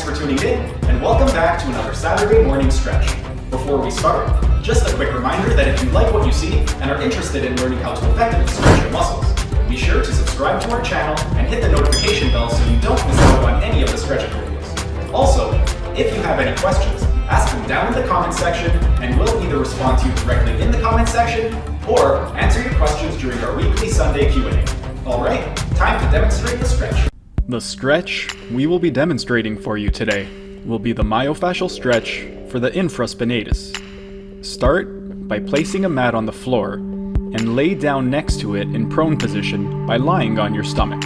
Thanks for tuning in, and welcome back to another Saturday morning stretch. Before we start, just a quick reminder that if you like what you see and are interested in learning how to effectively stretch your muscles, be sure to subscribe to our channel and hit the notification bell so you don't miss out on any of the stretching videos. Also, if you have any questions, ask them down in the comment section and we'll either respond to you directly in the comment section or answer your questions during our weekly Sunday Q&A. Alright, time to demonstrate the stretch. The stretch we will be demonstrating for you today will be the myofascial stretch for the infraspinatus. Start by placing a mat on the floor and lay down next to it in prone position by lying on your stomach.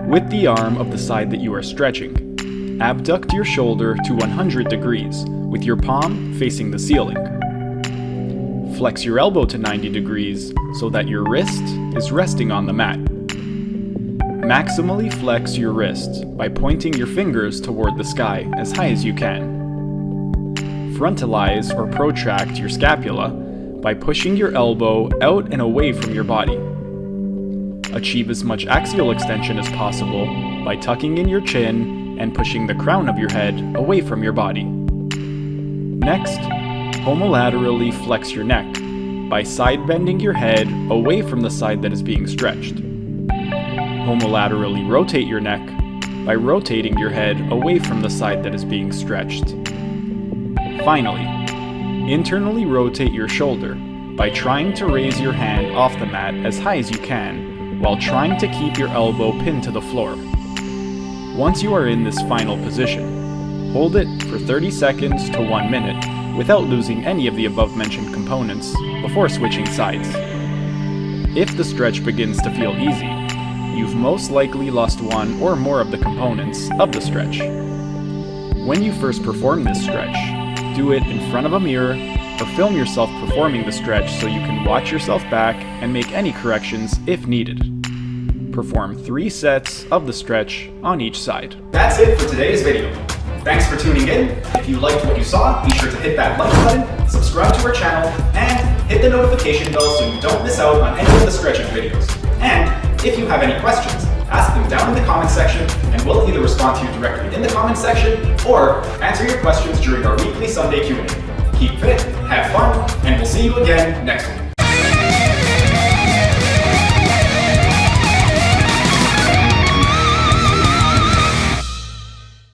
With the arm of the side that you are stretching, abduct your shoulder to 100 degrees with your palm facing the ceiling. Flex your elbow to 90 degrees so that your wrist is resting on the mat. Maximally flex your wrist by pointing your fingers toward the sky as high as you can. Frontalize or protract your scapula by pushing your elbow out and away from your body. Achieve as much axial extension as possible by tucking in your chin and pushing the crown of your head away from your body. Next, homolaterally flex your neck by side bending your head away from the side that is being stretched. Homolaterally rotate your neck by rotating your head away from the side that is being stretched. Finally, internally rotate your shoulder by trying to raise your hand off the mat as high as you can while trying to keep your elbow pinned to the floor. Once you are in this final position, hold it for 30 seconds to 1 minute without losing any of the above-mentioned components before switching sides. If the stretch begins to feel easy, you've most likely lost one or more of the components of the stretch. When you first perform this stretch, do it in front of a mirror or film yourself performing the stretch so you can watch yourself back and make any corrections if needed. Perform 3 sets of the stretch on each side. That's it for today's video. Thanks for tuning in. If you liked what you saw, be sure to hit that like button, subscribe to our channel, and hit the notification bell so you don't miss out on any of the stretching videos. And if you have any questions, ask them down in the comment section and we'll either respond to you directly in the comment section or answer your questions during our weekly Sunday Q&A. Keep fit, have fun, and we'll see you again next week.